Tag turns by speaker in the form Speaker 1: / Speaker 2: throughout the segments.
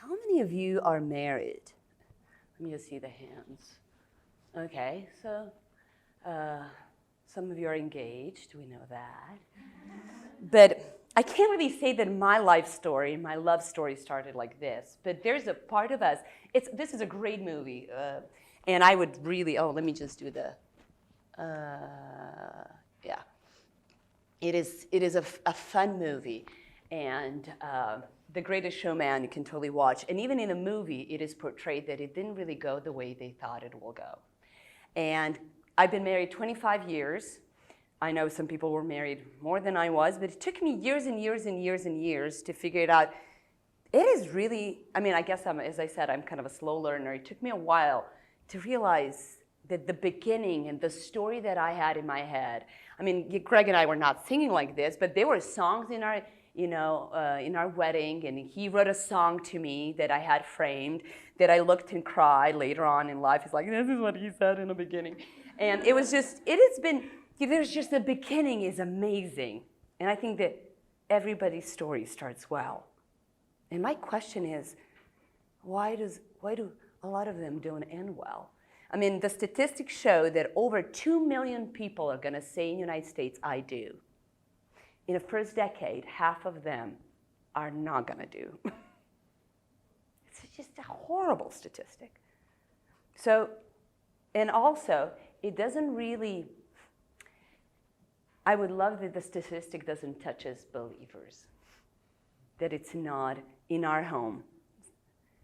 Speaker 1: How many of you are married? Let me just see the hands. Okay, so some of you are engaged, we know that. But I can't really say that my life story, my love story started like this, but there's a part of us, this is a great movie, and I would really, let me just do the, yeah. It is a fun movie, and The Greatest Showman you can totally watch, and even in a movie, it is portrayed that it didn't really go the way they thought it will go. And I've been married 25 years. I know some people were married more than I was, but it took me years and years and years and years to figure it out. It is really, I mean, I guess as I said, I'm kind of a slow learner. It took me a while to realize that the beginning and the story that I had in my head, I mean, Greg and I were not singing like this, but there were songs in our, in our wedding, and he wrote a song to me that I had framed, that I looked and cried later on in life. He's like, this is what he said in the beginning. And it was just, it has been, there's just the beginning is amazing. And I think that everybody's story starts well. And my question is, why do a lot of them don't end well? I mean, the statistics show that over 2 million people are going to say in the United States, I do. In the first decade, half of them are not going to do. It's just a horrible statistic. So, and also, it doesn't really, I would love that the statistic doesn't touch us believers, that it's not in our home,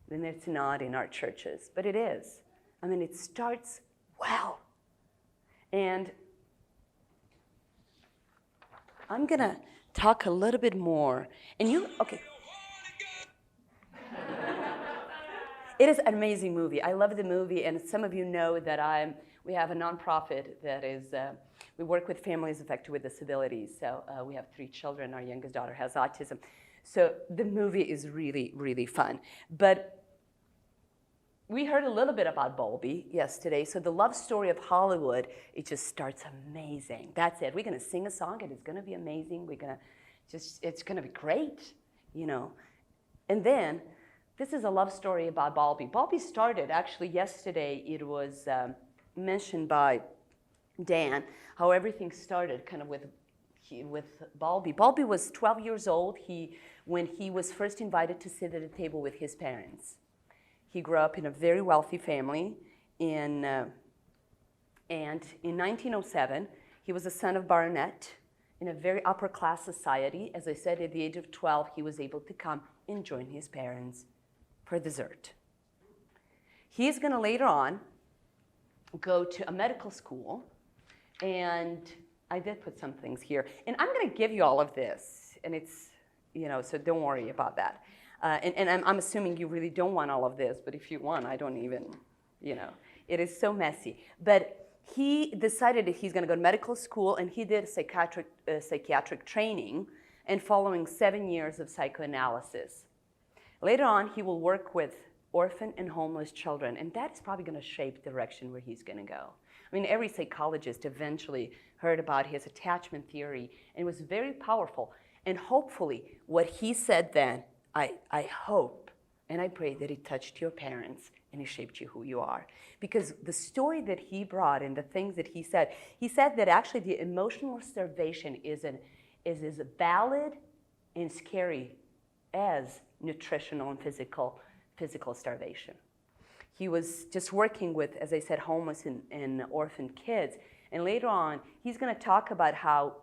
Speaker 1: and it's not in our churches, but it is. I mean, it starts well. And I'm going to talk a little bit more. And you, okay. It is an amazing movie. I love the movie, and some of you know that we have a nonprofit that is, we work with families affected with disabilities. So we have 3 children. Our youngest daughter has autism. So the movie is really, really fun. But we heard a little bit about Bowlby yesterday. So the love story of Hollywood, it just starts amazing. That's it. We're going to sing a song, and it's going to be amazing. We're going to just, it's going to be great, you know. And then this is a love story about Bowlby. Bowlby started, actually yesterday, it was mentioned by Dan, how everything started kind of with Bowlby. Bowlby was 12 years old when he was first invited to sit at a table with his parents. He grew up in a very wealthy family, and in 1907, he was a son of baronet in a very upper-class society. As I said, at the age of 12, he was able to come and join his parents for dessert. He is going to later on go to a medical school, and I did put some things here. And I'm going to give you all of this, and it's, so don't worry about that. And I'm assuming you really don't want all of this, but if you want, I don't even, it is so messy. But he decided that he's going to go to medical school, and he did psychiatric training, and following 7 years of psychoanalysis. Later on, he will work with orphan and homeless children, and that's probably going to shape the direction where he's going to go. I mean, every psychologist eventually heard about his attachment theory, and it was very powerful. And hopefully, what he said then, I hope and I pray that it touched your parents and it shaped you who you are. Because the story that he brought and the things that he said that actually the emotional starvation is as valid and scary as nutritional and physical starvation. He was just working with, as I said, homeless and orphan kids. And later on, he's going to talk about how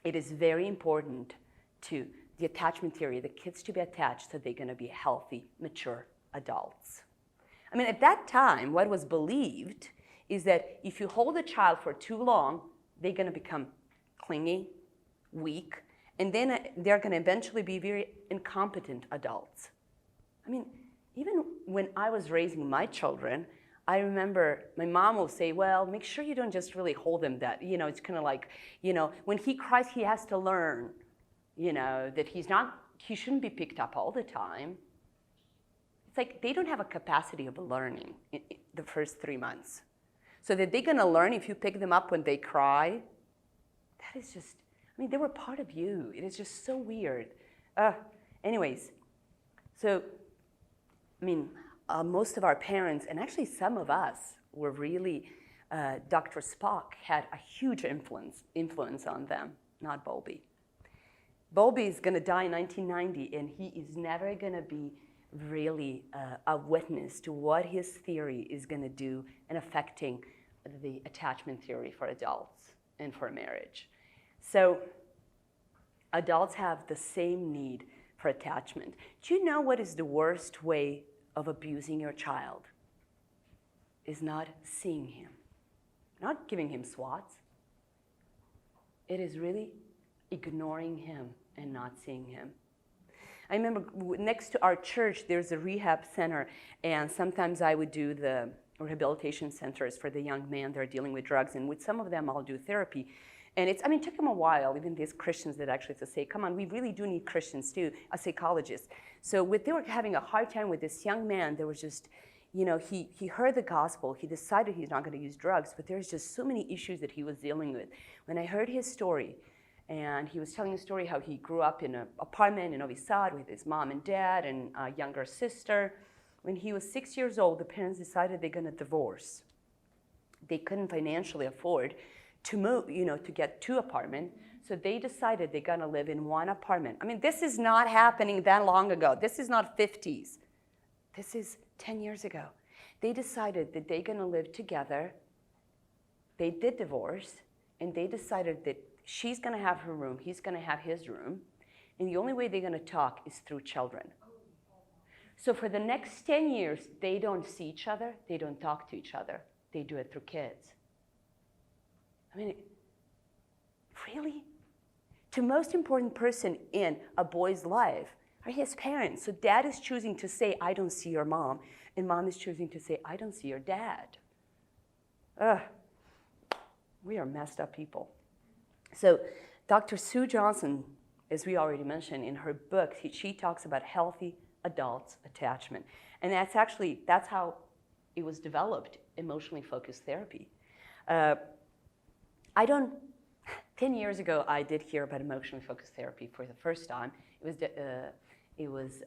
Speaker 1: it is very important to the attachment theory, the kids to be attached so they're going to be healthy, mature adults. I mean, at that time, what was believed is that if you hold a child for too long, they're going to become clingy, weak, and then they're going to eventually be very incompetent adults. I mean, even when I was raising my children, I remember my mom will say, well, make sure you don't just really hold him that, it's kind of like, when he cries, he has to learn, that he shouldn't be picked up all the time. It's like they don't have a capacity of learning in the first 3 months. So that they're going to learn if you pick them up when they cry, that is just, they were part of you. It is just so weird. Anyways, so I mean, most of our parents, and actually some of us, were really, Dr. Spock had a huge influence on them, not Bowlby. Bowlby is going to die in 1990, and he is never going to be really a witness to what his theory is going to do in affecting the attachment theory for adults and for marriage. So adults have the same need for attachment. Do you know what is the worst way of abusing your child? Is not seeing him, not giving him swats. It is really ignoring him and not seeing him. I remember next to our church, there's a rehab center, and sometimes I would do the rehabilitation centers for the young men that are dealing with drugs, and with some of them I'll do therapy. And it took them a while, even these Christians that actually to say, come on, we really do need Christians too, a psychologist. So they were having a hard time with this young man. There was just, he heard the gospel. He decided he's not going to use drugs, but there's just so many issues that he was dealing with. When I heard his story, and he was telling a story how he grew up in an apartment in Novi Sad with his mom and dad and a younger sister. When he was 6 years old, the parents decided they're going to divorce. They couldn't financially afford to move, to get 2 apartments. So they decided they're going to live in 1 apartment. I mean, this is not happening that long ago. This is not 50s. This is 10 years ago. They decided that they're going to live together. They did divorce, and they decided that she's going to have her room, he's going to have his room, and the only way they're going to talk is through children. So for the next 10 years, they don't see each other, they don't talk to each other. They do it through kids. I mean, really? The most important person in a boy's life are his parents. So dad is choosing to say, I don't see your mom, and mom is choosing to say, I don't see your dad. Ugh. We are messed up people. So Dr. Sue Johnson, as we already mentioned in her book, she talks about healthy adults attachment. And that's how it was developed, emotionally focused therapy. 10 years ago, I did hear about emotionally focused therapy for the first time. It was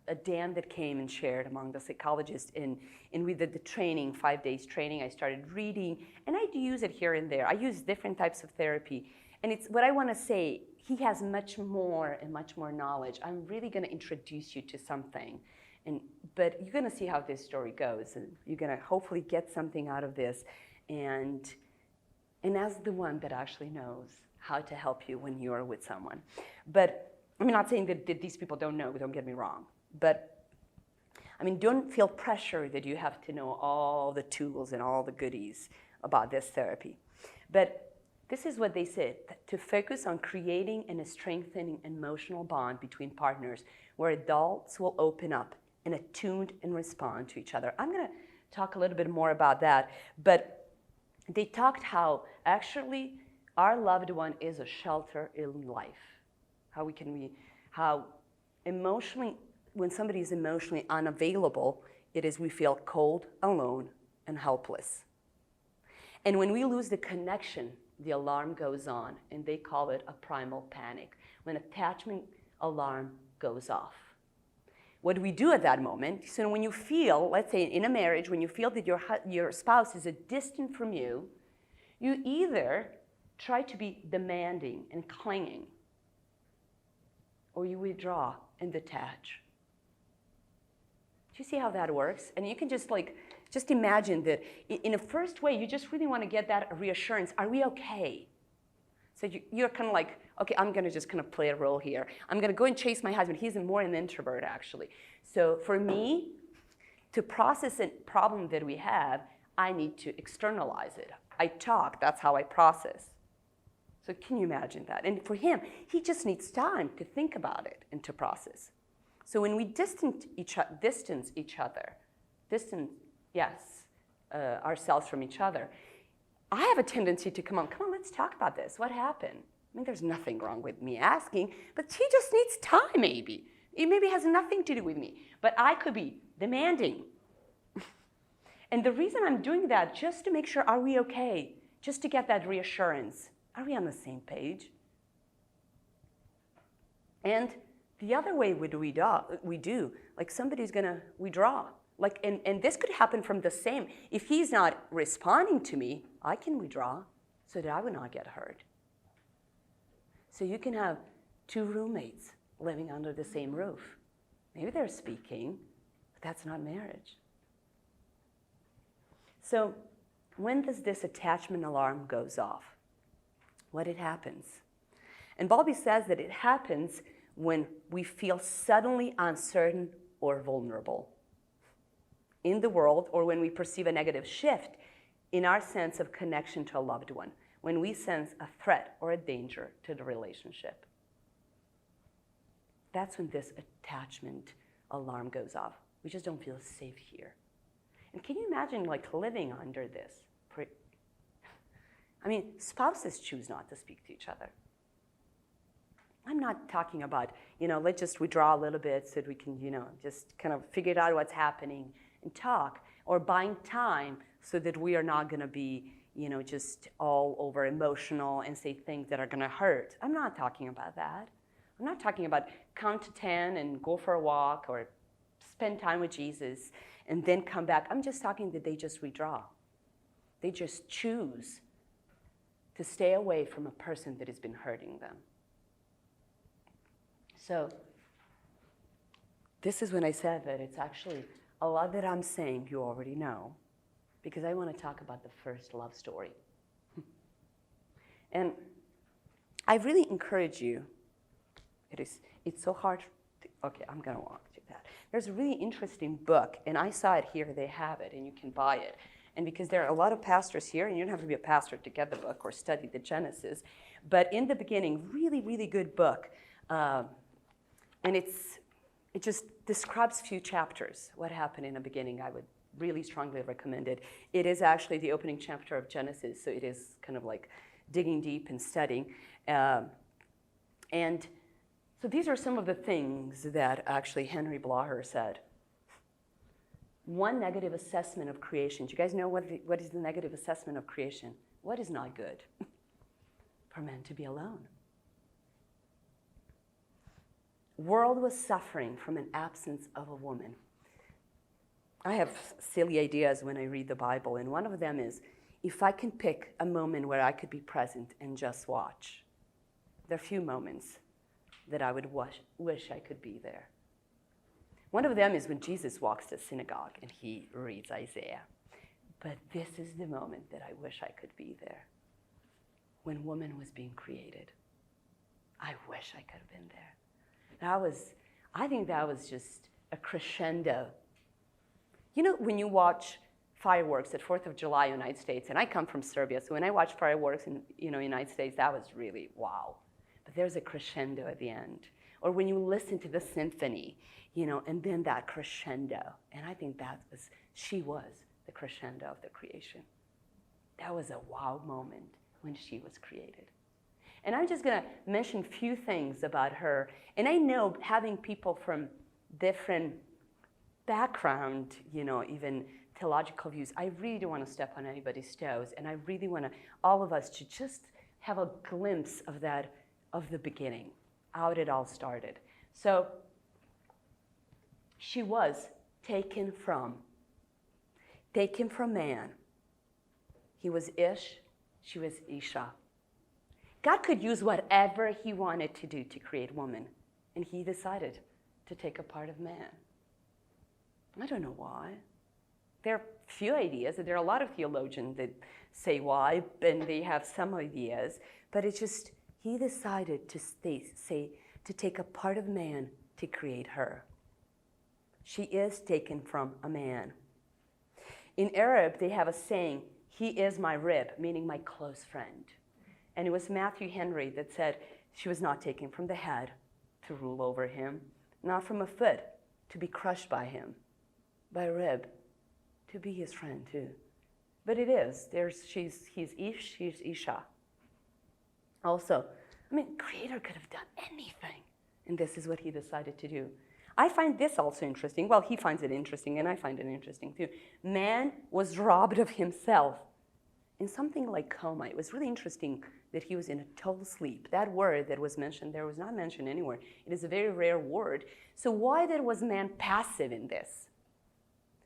Speaker 1: a Dan that came and shared among the psychologists, and we did the training, 5 days training. I started reading, and I do use it here and there. I use different types of therapy. And it's what I want to say, he has much more knowledge. I'm really going to introduce you to something. But you're going to see how this story goes. And you're going to hopefully get something out of this. And as the one that actually knows how to help you when you're with someone. But I'm not saying that these people don't know, don't get me wrong. But don't feel pressure that you have to know all the tools and all the goodies about this therapy. But this is what they said, to focus on creating and strengthening an emotional bond between partners where adults will open up and attune and respond to each other. I'm going to talk a little bit more about that, but they talked how actually our loved one is a shelter in life. How emotionally, when somebody is emotionally unavailable, we feel cold, alone, and helpless. And when we lose the connection, the alarm goes on, and they call it a primal panic, when attachment alarm goes off. What we do at that moment, so when you feel, let's say in a marriage, when you feel that your spouse is distant from you, you either try to be demanding and clinging, or you withdraw and detach. Do you see how that works? And you can just imagine that in a first way, you just really want to get that reassurance. Are we okay? So you're kind of like, okay, I'm going to just kind of play a role here. I'm going to go and chase my husband. He's more an introvert, actually. So for me, to process a problem that we have, I need to externalize it. I talk. That's how I process. So can you imagine that? And for him, he just needs time to think about it and to process. So when we distance ourselves from each other, I have a tendency to come on, let's talk about this. What happened? There's nothing wrong with me asking, but he just needs time, maybe. It maybe has nothing to do with me. But I could be demanding. And the reason I'm doing that, just to make sure, are we okay? Just to get that reassurance. Are we on the same page? And The other way we do, like we draw. Like, and this could happen from the same. If he's not responding to me, I can withdraw so that I would not get hurt. So you can have two roommates living under the same roof. Maybe they're speaking, but that's not marriage. So when does this attachment alarm goes off? What it happens? And Bowlby says that it happens when we feel suddenly uncertain or vulnerable in the world, or when we perceive a negative shift in our sense of connection to a loved one, when we sense a threat or a danger to the relationship. That's when this attachment alarm goes off. We just don't feel safe here. And can you imagine like living under this? I mean, spouses choose not to speak to each other. I'm not talking about, let's just withdraw a little bit so that we can, just kind of figure out what's happening and talk, or buying time so that we are not going to be, just all over emotional and say things that are going to hurt. I'm not talking about that. I'm not talking about count to 10 and go for a walk or spend time with Jesus and then come back. I'm just talking that they just withdraw. They just choose to stay away from a person that has been hurting them. So this is when I said that it's actually a lot that I'm saying you already know, because I want to talk about the first love story. And I really encourage you, it's so hard, okay, I'm going to walk to that. There's a really interesting book, and I saw it here, they have it, and you can buy it. And because there are a lot of pastors here, and you don't have to be a pastor to get the book or study the Genesis, but in the beginning, really, really good book. And it just describes few chapters, what happened in the beginning. I would really strongly recommend it. It is actually the opening chapter of Genesis, so it is kind of like digging deep and studying. And so these are some of the things that actually Henry Blaher said. One negative assessment of creation. Do you guys know what is the negative assessment of creation? What is not good? For men to be alone. World was suffering from an absence of a woman. I have silly ideas when I read the Bible, and one of them is, if I can pick a moment where I could be present and just watch, there are few moments that I would wish I could be there. One of them is when Jesus walks to synagogue and he reads Isaiah. But this is the moment that I wish I could be there. When woman was being created. I wish I could have been there. I think that was just a crescendo. When you watch fireworks at 4th of July in the United States, and I come from Serbia, so when I watch fireworks in the United States, that was really wow. But there's a crescendo at the end. Or when you listen to the symphony, and then that crescendo. And I think she was the crescendo of the creation. That was a wow moment when she was created. And I'm just going to mention a few things about her. And I know having people from different background, even theological views, I really don't want to step on anybody's toes. And I really want all of us to just have a glimpse of that, of the beginning, how it all started. So she was taken from man. He was Ish, she was Isha. God could use whatever he wanted to do to create woman, and he decided to take a part of man. I don't know why. There are few ideas, and there are a lot of theologians that say why, and they have some ideas, but it's just, he decided to take a part of man to create her. She is taken from a man. In Arab, they have a saying, he is my rib, meaning my close friend. And it was Matthew Henry that said she was not taken from the head to rule over him, not from a foot to be crushed by him, by a rib to be his friend too. But it is. He's Ish, she's Isha. Also, Creator could have done anything, and this is what he decided to do. I find this also interesting. Well, he finds it interesting, and I find it interesting too. Man was robbed of himself in something like coma. It was really interesting that he was in a total sleep. That word that was mentioned there was not mentioned anywhere. It is a very rare word. So why then was man passive in this?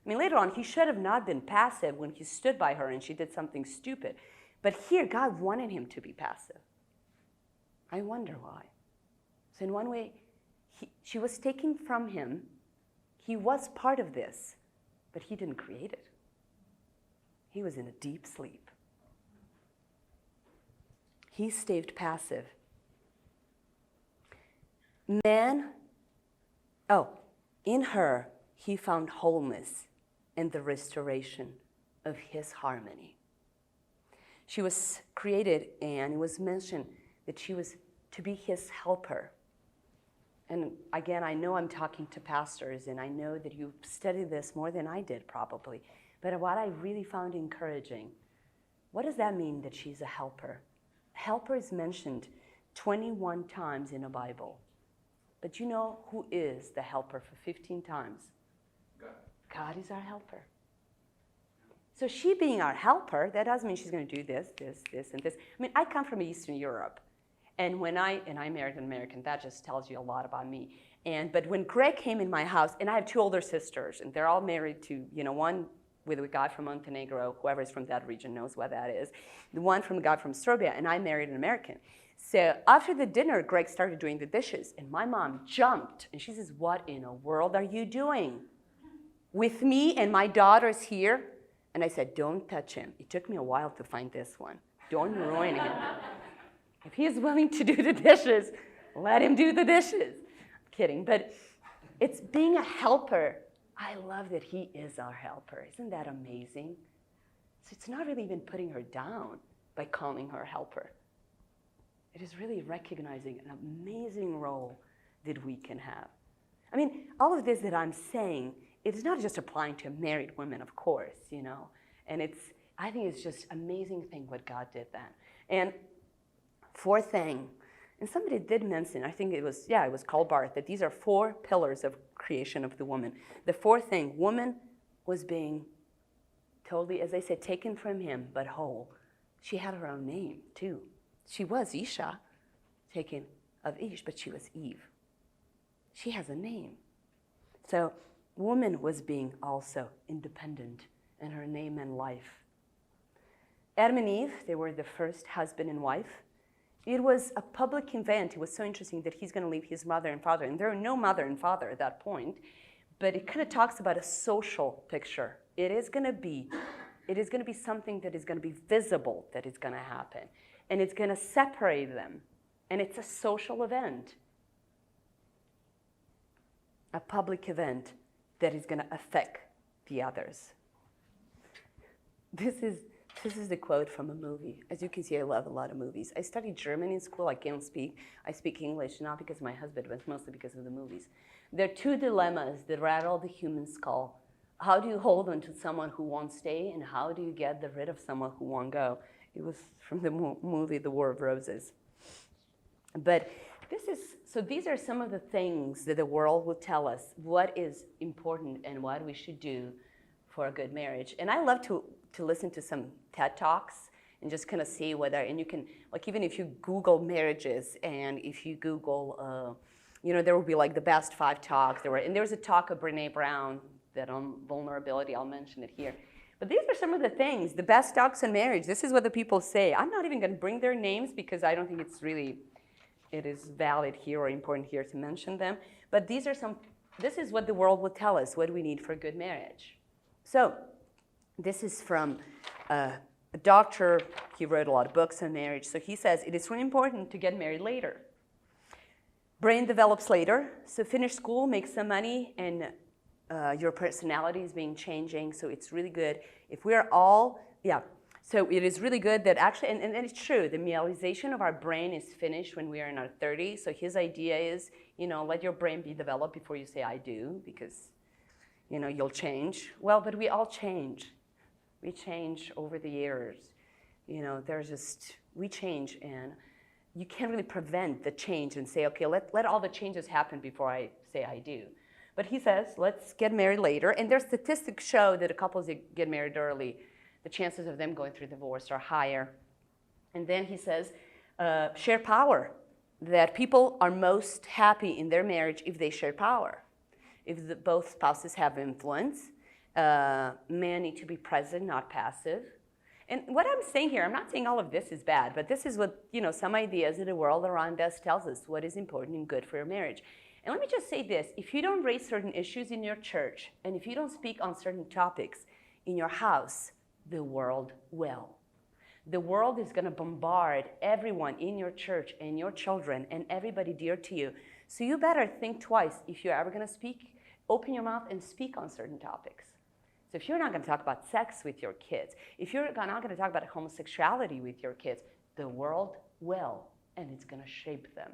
Speaker 1: I mean, later on, he should have not been passive when he stood by her and she did something stupid. But here, God wanted him to be passive. I wonder why. So in one way, she was taken from him. He was part of this, but he didn't create it. He was in a deep sleep. He stayed passive. Man, in her, he found wholeness and the restoration of his harmony. She was created, and it was mentioned that she was to be his helper. And again, I know I'm talking to pastors, and I know that you studied this more than I did probably. But what I really found encouraging, what does that mean that she's a helper? Helper is mentioned 21 times in the Bible. But you know who is the helper for 15 times? God. God is our helper. So she being our helper, that doesn't mean she's going to do this, and this. I mean, I come from Eastern Europe. And I married an American, that just tells you a lot about me. But when Greg came in my house, and I have two older sisters, and they're all married to, one with a guy from Montenegro, whoever's from that region knows what that is. The one from a guy from Serbia, and I married an American. So after the dinner, Greg started doing the dishes, and my mom jumped, and she says, "What in the world are you doing? With me and my daughters here?" And I said, "Don't touch him." It took me a while to find this one. Don't ruin him. If he is willing to do the dishes, let him do the dishes. I'm kidding, but it's being a helper. I love that he is our helper. Isn't that amazing? So it's not really even putting her down by calling her helper. It is really recognizing an amazing role that we can have. I mean, all of this that I'm saying, it's not just applying to married women, of course, And I think it's just amazing thing what God did then. And fourth thing, and somebody did mention, I think it was Karl Barth, that these are 4 pillars of creation of the woman. The fourth thing, woman was being totally, as I said, taken from him, but whole. She had her own name, too. She was Isha, taken of Ish, but she was Eve. She has a name. So woman was being also independent, and her name and life. Adam and Eve, they were the first husband and wife. It was a public event. It was so interesting that he's going to leave his mother and father, and there are no mother and father at that point, but it kind of talks about a social picture. It is going to be something that is going to be visible that is going to happen, and it's going to separate them, and it's a social event, a public event that is going to affect the others. This is the quote from a movie. As you can see, I love a lot of movies. I studied German in school. I can't speak. I speak English, not because of my husband, but mostly because of the movies. There are 2 dilemmas that rattle the human skull. How do you hold on to someone who won't stay, and how do you get rid of someone who won't go? It was from the movie The War of Roses. But these are some of the things that the world will tell us what is important and what we should do for a good marriage. And I love to listen to some TED Talks and just kind of see whether, and you can, even if you Google marriages, and if you Google, there will be the best 5 talks. And there was a talk of Brene Brown that on vulnerability, I'll mention it here. But these are some of the things, the best talks on marriage. This is what the people say. I'm not even going to bring their names because I don't think it is valid here or important here to mention them. But this is what the world will tell us, what we need for a good marriage. So this is from a doctor. He wrote a lot of books on marriage. So he says, it is really important to get married later. Brain develops later. So finish school, make some money, and your personality is changing. So it's really good. If we're all, so it is really good that actually, and it's true, the realization of our brain is finished when we are in our 30s. So his idea is, let your brain be developed before you say I do, because, you'll change. Well, but we all change. We change over the years. We change, and you can't really prevent the change and say, okay, let all the changes happen before I say I do. But he says, let's get married later. And their statistics show that couples that get married early, the chances of them going through divorce are higher. And then he says, share power, that people are most happy in their marriage if they share power. If both spouses have influence, men need to be present, not passive. And what I'm saying here, I'm not saying all of this is bad, but this is what, some ideas in the world around us tells us what is important and good for your marriage. And let me just say this, if you don't raise certain issues in your church, and if you don't speak on certain topics in your house, the world will. The world is going to bombard everyone in your church and your children and everybody dear to you. So you better think twice if you're ever going to speak, open your mouth and speak on certain topics. So if you're not going to talk about sex with your kids, if you're not going to talk about homosexuality with your kids, the world will, and it's going to shape them.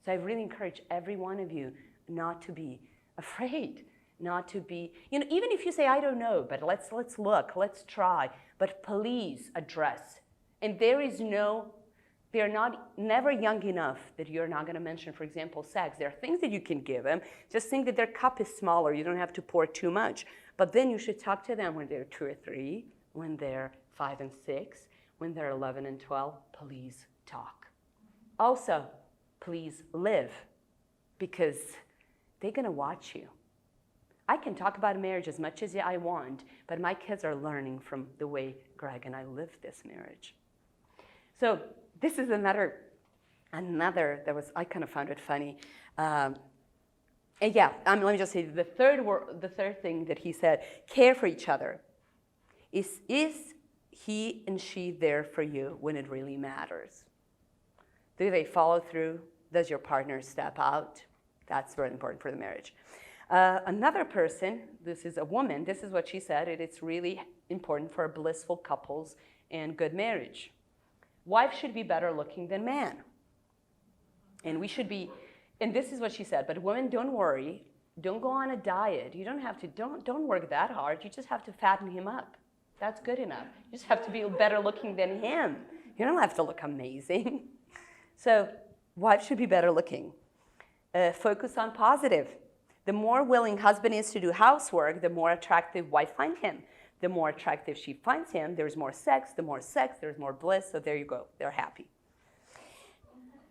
Speaker 1: So I really encourage every one of you not to be afraid, not to be, even if you say, I don't know, but let's look, let's try, but please address. And they're never young enough that you're not going to mention, for example, sex. There are things that you can give them. Just think that their cup is smaller. You don't have to pour too much. But then you should talk to them when they're 2 or 3, when they're 5 and 6, when they're 11 and 12. Please talk. Also, please live, because they're going to watch you. I can talk about marriage as much as I want, but my kids are learning from the way Greg and I live this marriage. So this is another that was, I kind of found it funny. And yeah, let me just say the third thing that he said, care for each other. Is he and she there for you when it really matters? Do they follow through? Does your partner step out? That's very important for the marriage. Another person, this is a woman, this is what she said, it's really important for blissful couples and good marriage. Wife should be better looking than man. And we should be, and this is what she said, but women, don't worry, don't go on a diet. You don't have to, don't work that hard. You just have to fatten him up. That's good enough. You just have to be better looking than him. You don't have to look amazing. So wife should be better looking. Focus on positive. The more willing husband is to do housework, the more attractive wife finds him. The more attractive she finds him, there's more sex. The more sex, there's more bliss. So there you go. They're happy.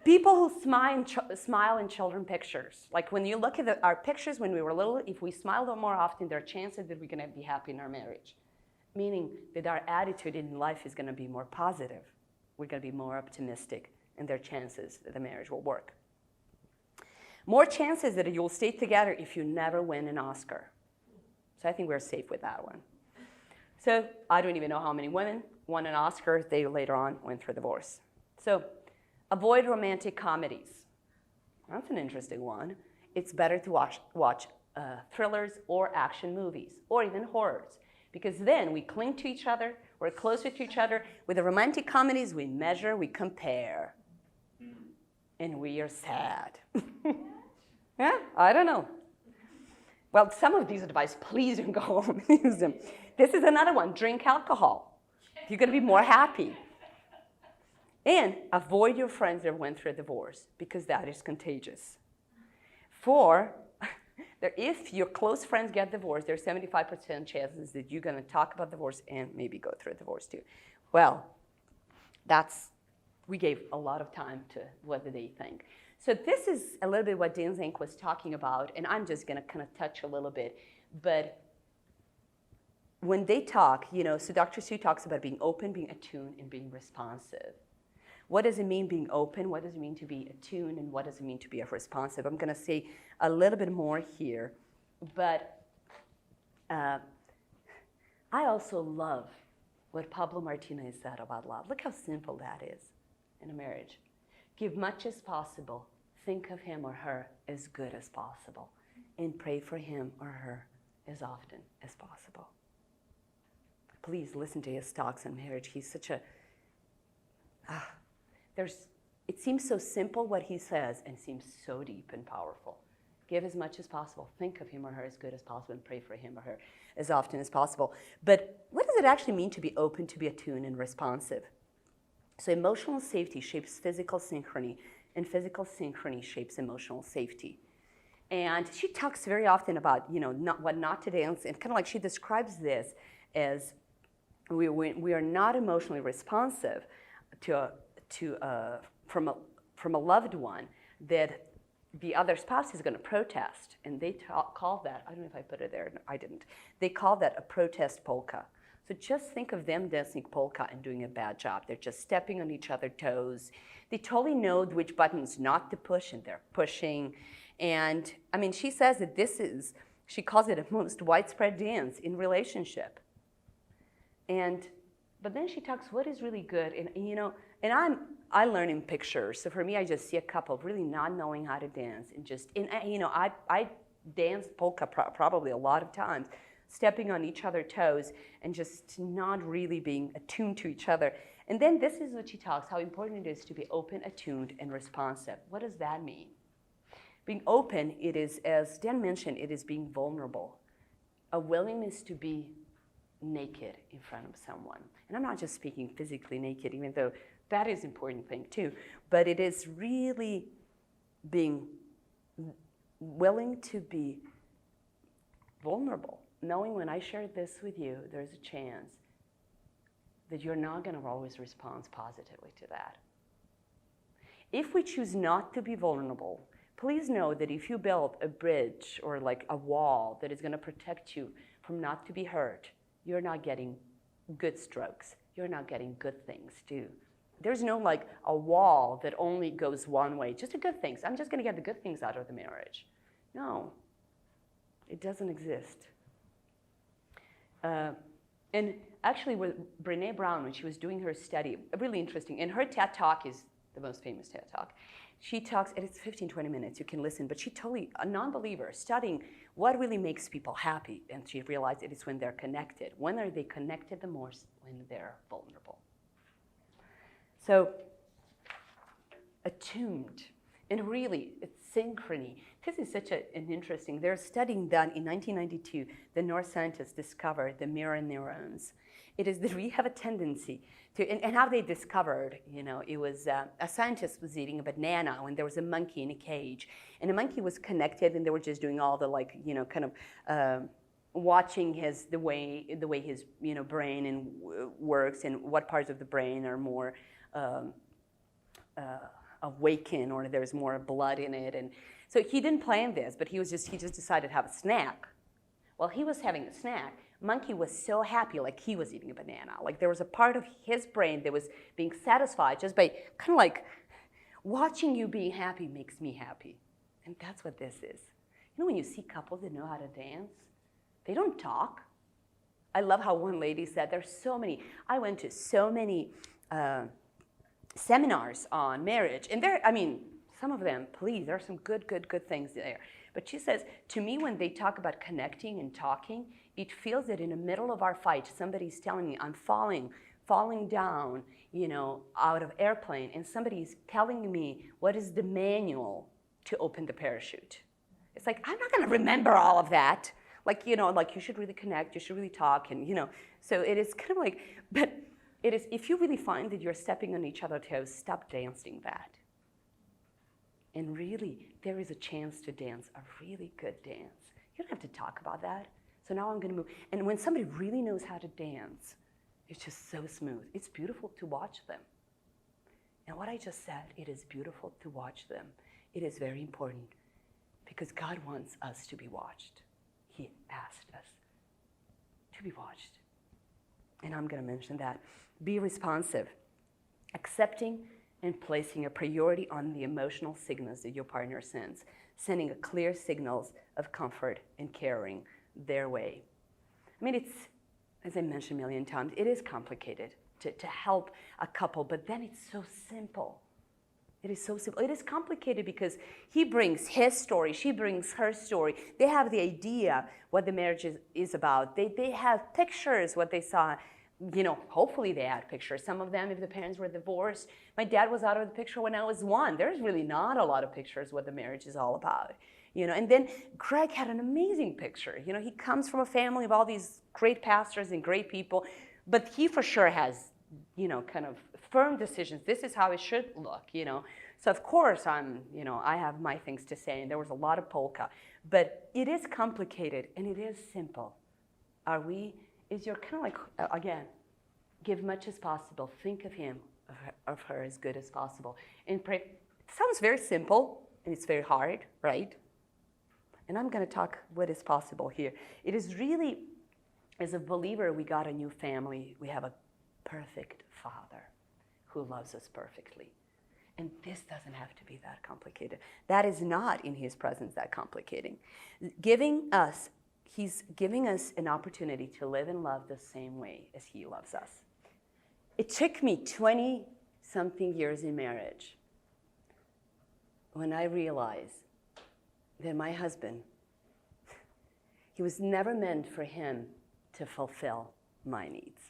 Speaker 1: People who smile in children pictures. Like when you look at our pictures when we were little, if we smile more often, there are chances that we're going to be happy in our marriage. Meaning that our attitude in life is going to be more positive. We're going to be more optimistic, and there are chances that the marriage will work. More chances that you'll stay together if you never win an Oscar. So I think we're safe with that one. So I don't even know how many women won an Oscar. They later on went through divorce. So avoid romantic comedies. That's an interesting one. It's better to watch thrillers or action movies, or even horrors, because then we cling to each other, we're closer to each other. With the romantic comedies, we measure, we compare, and we are sad. Yeah, I don't know. Well, some of these advice, please don't go home and use them. This is another one, drink alcohol. You're going to be more happy. And avoid your friends that went through a divorce, because that is contagious. If your close friends get divorced, there's 75% chances that you're going to talk about divorce and maybe go through a divorce too. Well, we gave a lot of time to what do they think. So this is a little bit what Dan Zank was talking about, and I'm just going to kind of touch a little bit. But when they talk, so Dr. Sue talks about being open, being attuned, and being responsive. What does it mean being open? What does it mean to be attuned? And what does it mean to be responsive? I'm going to say a little bit more here. But I also love what Pablo Martinez said about love. Look how simple that is in a marriage. Give much as possible. Think of him or her as good as possible. And pray for him or her as often as possible. Please listen to his talks on marriage. He's such a... it seems so simple what he says, and seems so deep and powerful. Give as much as possible. Think of him or her as good as possible, and pray for him or her as often as possible. But what does it actually mean to be open, to be attuned, and responsive? So emotional safety shapes physical synchrony, and physical synchrony shapes emotional safety. And she talks very often about, what not to dance, and kind of like she describes this as we are not emotionally responsive from a loved one, that the other spouse is going to protest, and they call that, I don't know if I put it there, no, I didn't. They call that a protest polka. So just think of them dancing polka and doing a bad job. They're just stepping on each other's toes. They totally know which buttons not to push, and they're pushing. And I mean, she says that she calls it a most widespread dance in relationship. But then she talks what is really good, and I learn in pictures. So for me, I just see a couple really not knowing how to dance, I danced polka probably a lot of times, stepping on each other's toes and just not really being attuned to each other. And then this is what she talks, how important it is to be open, attuned, and responsive. What does that mean? Being open, it is, as Dan mentioned, it is being vulnerable, a willingness to be naked in front of someone. And I'm not just speaking physically naked, even though that is an important thing too, but it is really being willing to be vulnerable, knowing when I share this with you, there's a chance that you're not going to always respond positively to that. If we choose not to be vulnerable, please know that if you build a bridge or like a wall that is going to protect you from not to be hurt, you're not getting good strokes. You're not getting good things too. There's no like a wall that only goes one way, just the good things. I'm just going to get the good things out of the marriage. No, it doesn't exist. And actually with Brené Brown, when she was doing her study, really interesting, and her TED Talk is the most famous TED Talk. She talks, and it's 15, 20 minutes, you can listen, but she totally, a non-believer, studying what really makes people happy, and she realized it is when they're connected. When are they connected the most? When they're vulnerable. So, attuned, and really, it's synchrony. This is such an interesting, there's a study done in 1992, the neuroscientists discovered the mirror neurons. It is that we have a tendency to, and how they discovered, it was a scientist was eating a banana when there was a monkey in a cage, and the monkey was connected, and they were just doing all the watching the way his brain works, and what parts of the brain are more awakened, or there's more blood in it, and so he didn't plan this, but he just decided to have a snack. While he was having a snack, monkey was so happy, like he was eating a banana. Like there was a part of his brain that was being satisfied just by kind of like watching you being happy makes me happy. And that's what this is. When you see couples that know how to dance, they don't talk. I love how one lady said, I went to so many seminars on marriage, and some of them, please, there are some good things there. But she says, to me, when they talk about connecting and talking, it feels that in the middle of our fight, somebody's telling me I'm falling down, out of airplane, and somebody's telling me what is the manual to open the parachute. It's like, I'm not going to remember all of that. Like you should really connect, you should really talk, and so it is kind of like, but it is, if you really find that you're stepping on each other's toes, stop dancing that. And really, there is a chance to dance a really good dance. You don't have to talk about that. So now I'm going to move. And when somebody really knows how to dance, it's just so smooth. It's beautiful to watch them. And what I just said, it is beautiful to watch them. It is very important because God wants us to be watched. He asked us to be watched. And I'm going to mention that. Be responsive. Accepting and placing a priority on the emotional signals that your partner sends, sending a clear signals of comfort and caring their way. It's, as I mentioned a million times, it is complicated to help a couple, but then it's so simple. It is so simple. It is complicated because he brings his story, she brings her story. They have the idea what the marriage is about. They have pictures, what they saw. Hopefully they had pictures. Some of them, if the parents were divorced, my dad was out of the picture when I was 1. There's really not a lot of pictures what the marriage is all about. And then Greg had an amazing picture. He comes from a family of all these great pastors and great people, but he for sure has, kind of firm decisions. This is how it should look, So of course I have my things to say, and there was a lot of polka, but it is complicated and it is simple. Is your kind of like, again, give much as possible. Think of him, of her as good as possible. And pray. It sounds very simple, and it's very hard, right? And I'm going to talk what is possible here. It is really, as a believer, we got a new family. We have a perfect Father who loves us perfectly. And this doesn't have to be that complicated. That is not in his presence that complicating. He's giving us an opportunity to live and love the same way as he loves us. It took me 20-something years in marriage when I realized that my husband, he was never meant for him to fulfill my needs.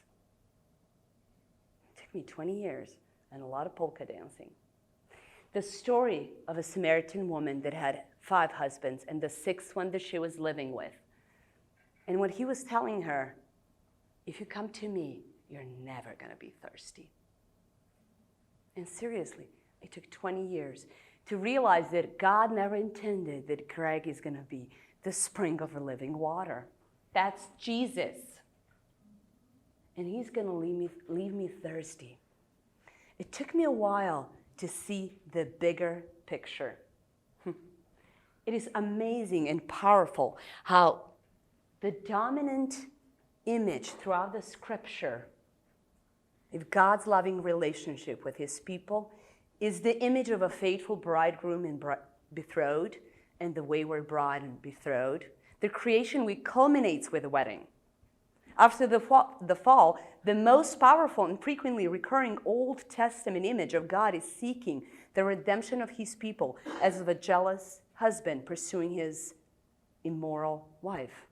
Speaker 1: It took me 20 years and a lot of polka dancing. The story of a Samaritan woman that had 5 husbands and the 6th one that she was living with. And when he was telling her, if you come to me, you're never going to be thirsty. And seriously, it took 20 years to realize that God never intended that Greg is going to be the spring of living water. That's Jesus. And he's going to leave me thirsty. It took me a while to see the bigger picture. It is amazing and powerful how the dominant image throughout the scripture of God's loving relationship with his people is the image of a faithful bridegroom and betrothed and the wayward bride and betrothed. The creation week culminates with a wedding. After the fall, the most powerful and frequently recurring Old Testament image of God is seeking the redemption of his people as of a jealous husband pursuing his immoral wife.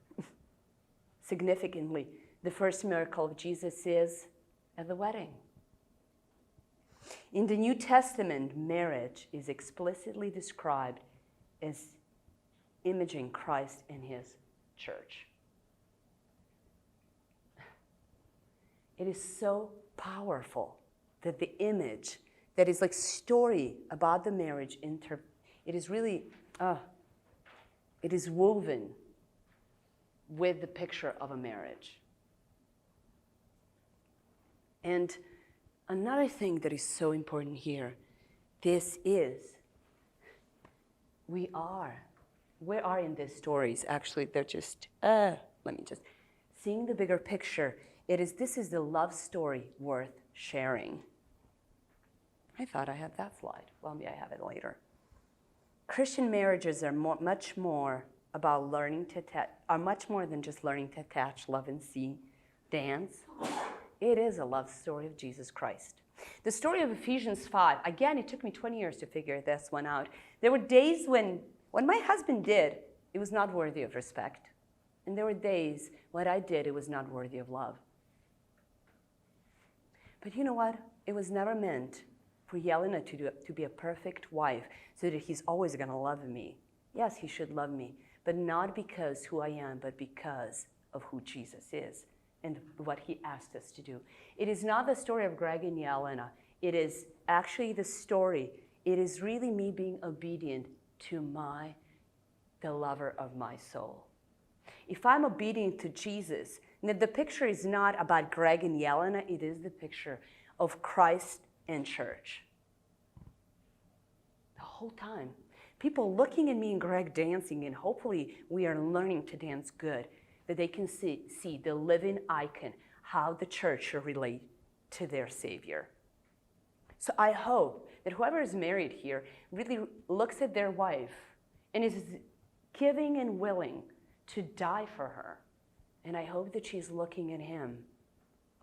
Speaker 1: Significantly, the first miracle of Jesus is at the wedding. In the New Testament, marriage is explicitly described as imaging Christ and his church. It is so powerful that the image that is like story about the marriage, it is really, it is woven with the picture of a marriage. And another thing that is so important here, we are in these stories, actually, they're just, seeing the bigger picture, this is the love story worth sharing. I thought I had that slide. Well, maybe I have it later. Christian marriages are much more about much more than just learning to attach, love, and see, dance. It is a love story of Jesus Christ. The story of Ephesians 5, again, it took me 20 years to figure this one out. There were days when my husband did, it was not worthy of respect. And there were days what I did, it was not worthy of love. But you know what? It was never meant for Jelena to be a perfect wife so that he's always going to love me. Yes, he should love me, but not because who I am, but because of who Jesus is and what he asked us to do. It is not the story of Greg and Jelena. It is actually the story. It is really me being obedient to the lover of my soul. If I'm obedient to Jesus, the picture is not about Greg and Jelena, it is the picture of Christ and church. The whole time. People looking at me and Greg dancing, and hopefully we are learning to dance good, that they can see the living icon, how the church should relate to their Savior. So I hope that whoever is married here really looks at their wife and is giving and willing to die for her. And I hope that she's looking at him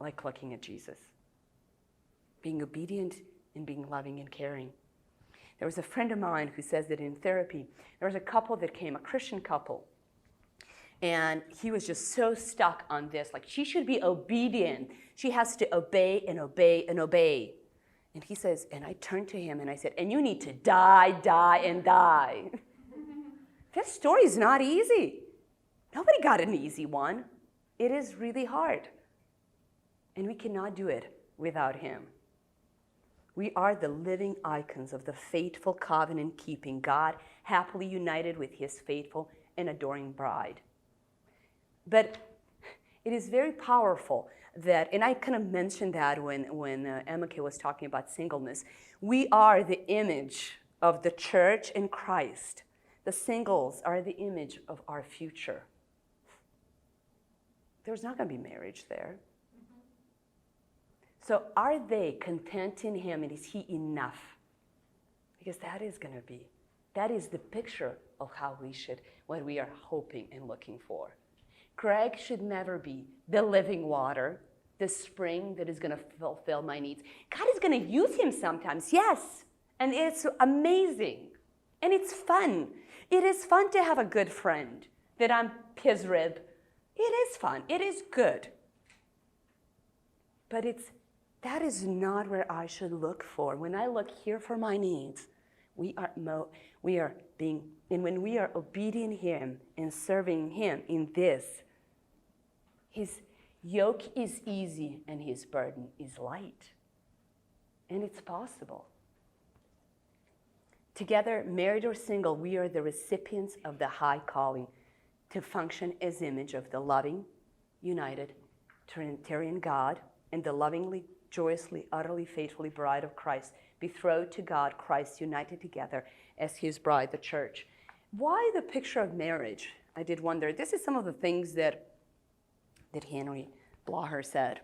Speaker 1: like looking at Jesus. Being obedient and being loving and caring. There was a friend of mine who says that in therapy, there was a couple that came, a Christian couple. And he was just so stuck on this, like she should be obedient. She has to obey and obey and obey. And he says, and I turned to him and I said, and you need to die, die, and die. This story is not easy. Nobody got an easy one. It is really hard. And we cannot do it without him. We are the living icons of the faithful covenant-keeping God, happily united with his faithful and adoring bride. But It is very powerful that, and I kind of mentioned that when Emeke was talking about singleness. We are the image of the church in Christ. The singles are the image of our future. There's not going to be marriage there. So are they content in him, and is he enough? Because that is going to be, that is the picture of how we should, what we are hoping and looking for. Greg should never be the living water, the spring that is going to fulfill my needs. God is going to use him sometimes, yes, and it's amazing, and it's fun. It is fun to have a good friend that I'm his rib. It is fun. It is good. But that is not where I should look for. When I look here for my needs, we are being, and when we are obedient him and serving him in this, his yoke is easy and his burden is light. And it's possible. Together, married or single, we are the recipients of the high calling to function as image of the loving, united, Trinitarian God and the lovingly, joyously, utterly, faithfully bride of Christ, betrothed to God, Christ united together as his bride, the church. Why the picture of marriage? I did wonder. This is some of the things that Henry Blaher said.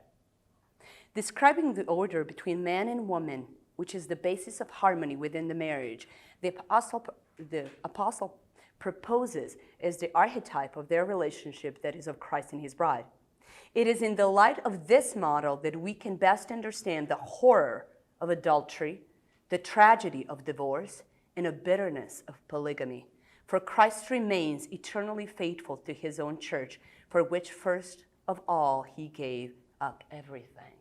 Speaker 1: Describing the order between man and woman, which is the basis of harmony within the marriage, the apostle proposes as the archetype of their relationship that is of Christ and his bride. It is in the light of this model that we can best understand the horror of adultery, the tragedy of divorce, and the bitterness of polygamy. For Christ remains eternally faithful to his own church, for which first of all he gave up everything.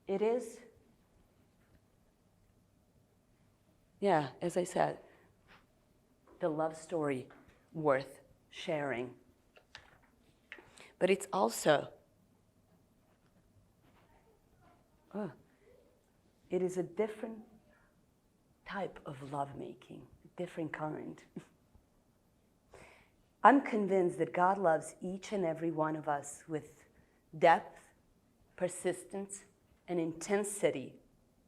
Speaker 1: It is, as I said, the love story worth sharing. But it's also, it is a different type of lovemaking, a different kind. I'm convinced that God loves each and every one of us with depth, persistence, and intensity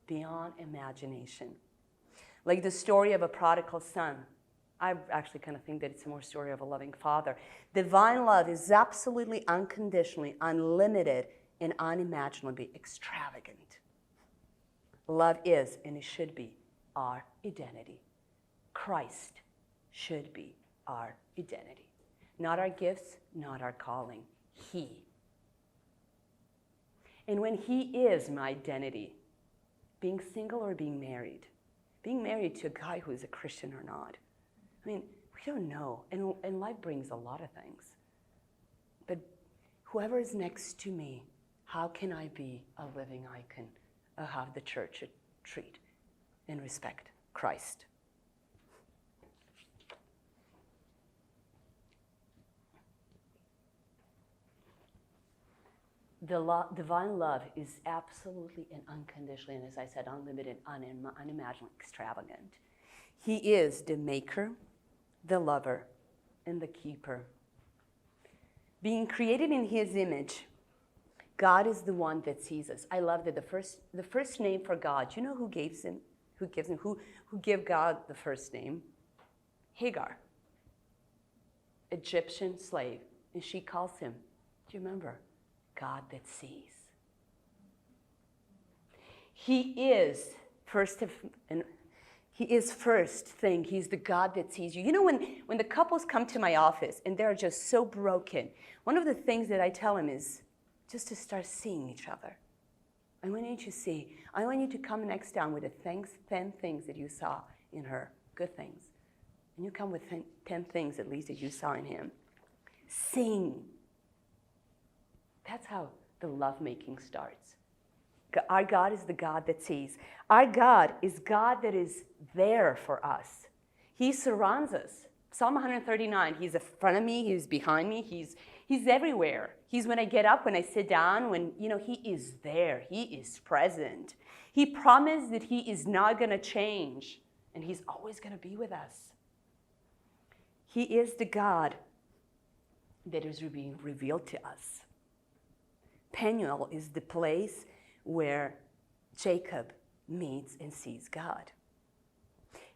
Speaker 1: beyond imagination. Like the story of a prodigal son. I actually kind of think that it's more a story of a loving father. Divine love is absolutely unconditionally, unlimited, and unimaginably extravagant. Love is, and it should be, our identity. Christ should be our identity. Not our gifts, not our calling. He. And when he is my identity, being single or being married to a guy who is a Christian or not, I mean, we don't know, and life brings a lot of things. But whoever is next to me, how can I be a living icon of how the church should treat and respect Christ? Divine love is absolutely and unconditionally, and as I said, unlimited, unimaginable, extravagant. He is the maker, the lover, and the keeper. Being created in his image, God is the one that sees us. I love that the first name for God, you know who gave God the first name? Hagar, Egyptian slave, and she calls him, do you remember? God that sees. He is first thing. He's the God that sees you. You know, when the couples come to my office and they're just so broken, one of the things that I tell them is just to start seeing each other. I want you to see. I want you to come next down with the 10 things that you saw in her, good things. And you come with 10 things at least that you saw in him. Sing. That's how the lovemaking starts. Our God is the God that sees. Our God is God that is there for us. He surrounds us. Psalm 139, he's in front of me, he's behind me, he's everywhere. He's when I get up, when I sit down, he is there. He is present. He promised that he is not going to change, and he's always going to be with us. He is the God that is being revealed to us. Peniel is the place where Jacob meets and sees God.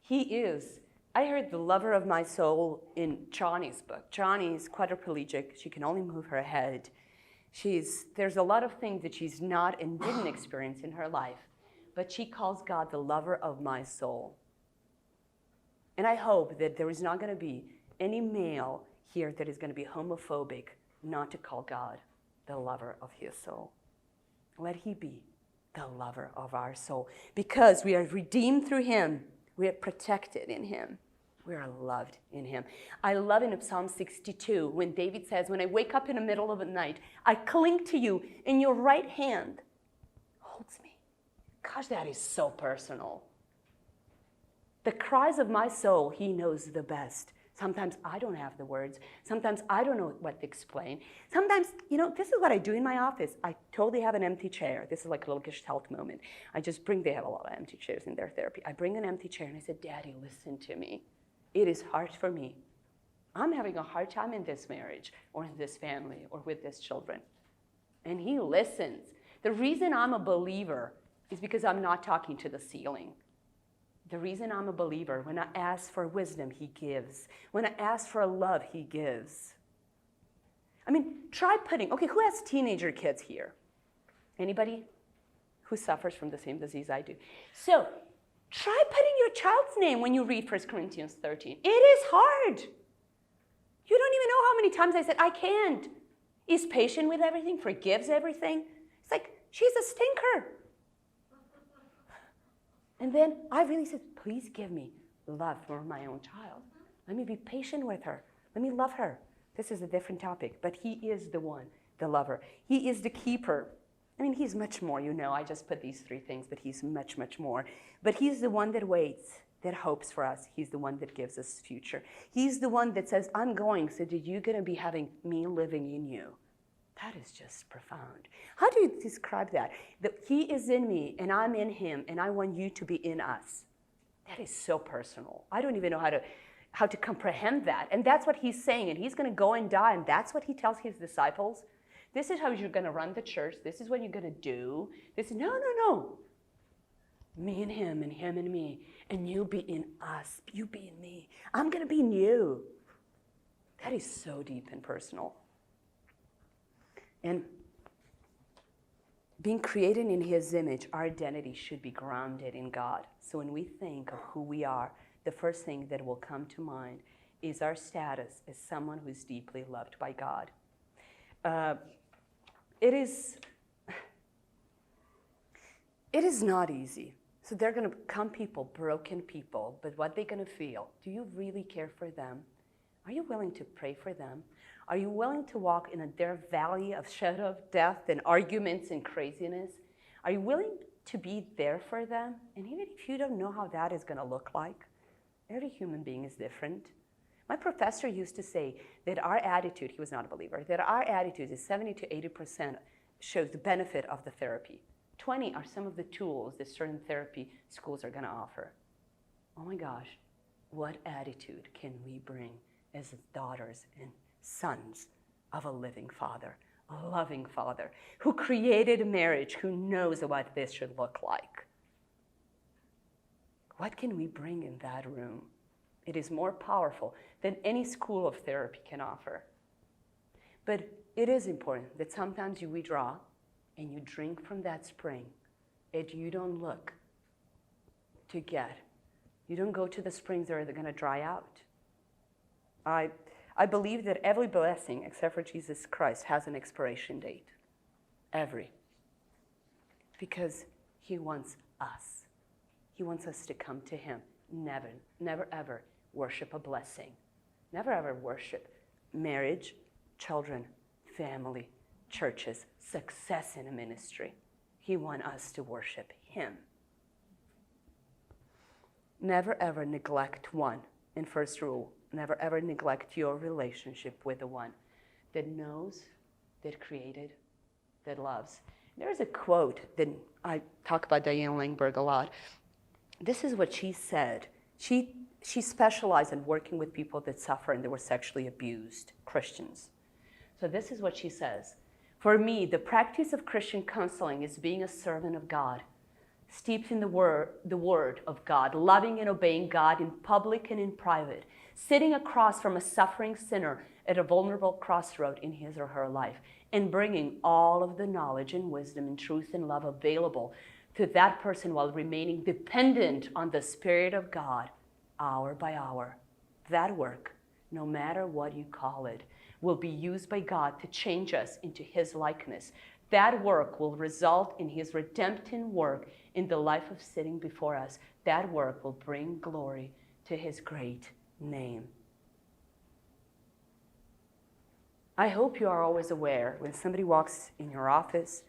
Speaker 1: He is, I heard the lover of my soul in Johnny's book. Johnny is quadriplegic. She can only move her head. There's a lot of things that she's not and didn't experience in her life, but she calls God the lover of my soul. And I hope that there is not going to be any male here that is going to be homophobic not to call God the lover of his soul. Let he be the lover of our soul, because we are redeemed through him. We are protected in him. We are loved in him. I love in Psalm 62 when David says, when I wake up in the middle of the night, I cling to you, and your right hand holds me. Gosh, that is so personal. The cries of my soul, he knows the best. Sometimes I don't have the words. Sometimes I don't know what to explain. Sometimes, this is what I do in my office. I totally have an empty chair. This is like a little Gestalt moment. They have a lot of empty chairs in their therapy. I bring an empty chair and I said, Daddy, listen to me. It is hard for me. I'm having a hard time in this marriage or in this family or with these children. And he listens. The reason I'm a believer is because I'm not talking to the ceiling. The reason I'm a believer, when I ask for wisdom, he gives. When I ask for love, he gives. Try putting, who has teenager kids here? Anybody who suffers from the same disease I do? So, try putting your child's name when you read 1 Corinthians 13. It is hard. You don't even know how many times I said, I can't. Is patient with everything, forgives everything. It's like, she's a stinker. And then I really said, please give me love for my own child. Let me be patient with her. Let me love her. This is a different topic, but he is the one, the lover. He is the keeper. He's much more, I just put these three things, but he's much, much more. But he's the one that waits, that hopes for us. He's the one that gives us future. He's the one that says, I'm going so that you're going to be having me living in you. That is just profound. How do you describe that? That he is in me and I'm in him and I want you to be in us. That is so personal. I don't even know how to comprehend that. And that's what he's saying. And he's going to go and die. And that's what he tells his disciples. This is how you're going to run the church. This is what you're going to do. No. Me and him and me. And you be in us. You be in me. I'm going to be in you. That is so deep and personal. And being created in his image, our identity should be grounded in God. So when we think of who we are, the first thing that will come to mind is our status as someone who is deeply loved by God. It is not easy. So they're going to come people, broken people, but what they're going to feel, do you really care for them? Are you willing to pray for them? Are you willing to walk in their valley of shadow of death and arguments and craziness? Are you willing to be there for them? And even if you don't know how that is going to look like, every human being is different. My professor used to say that our attitude, he was not a believer, that our attitude is 70 to 80% shows the benefit of the therapy. 20 are some of the tools that certain therapy schools are going to offer. Oh my gosh, what attitude can we bring as daughters and sons of a living Father, a loving Father, who created a marriage, who knows what this should look like? What can we bring in that room? It is more powerful than any school of therapy can offer. But it is important that sometimes you withdraw and you drink from that spring and you don't look to get. You don't go to the springs that are going to dry out. I believe that every blessing, except for Jesus Christ, has an expiration date. Every. Because he wants us. He wants us to come to him. Never, never, ever worship a blessing. Never, ever worship marriage, children, family, churches, success in a ministry. He wants us to worship him. Never, ever neglect one. In first rule, never ever neglect your relationship with the one that knows, that created, that loves. There's a quote that I talk about Diane Langberg a lot. This is what she said. She specialized in working with people that suffer and that were sexually abused, Christians. So this is what she says. For me, the practice of Christian counseling is being a servant of God, steeped in the word of God, loving and obeying God in public and in private, sitting across from a suffering sinner at a vulnerable crossroad in his or her life, and bringing all of the knowledge and wisdom and truth and love available to that person while remaining dependent on the Spirit of God, hour by hour. That work, no matter what you call it, will be used by God to change us into His likeness. That work will result in His redemptive work in the life of sitting before us. That work will bring glory to His great name. I hope you are always aware when somebody walks in your office,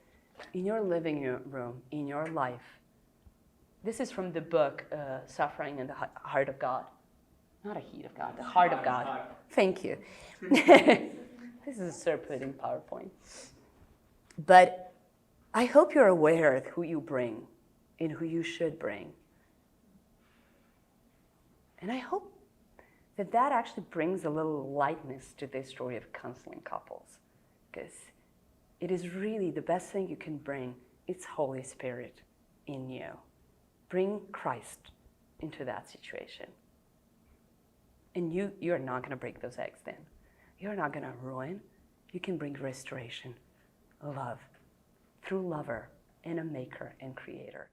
Speaker 1: in your living room, in your life. This is from the book, Suffering in the Heart of God. Not a heat of God, the heart of God. Thank you. This is a surpluting PowerPoint. But I hope you're aware of who you bring and who you should bring. And I hope that that actually brings a little lightness to this story of counseling couples. Because it is really the best thing you can bring. It's Holy Spirit in you. Bring Christ into that situation. And you're not going to break those eggs then. You're not going to ruin. You can bring restoration, love, through lover and a maker and creator.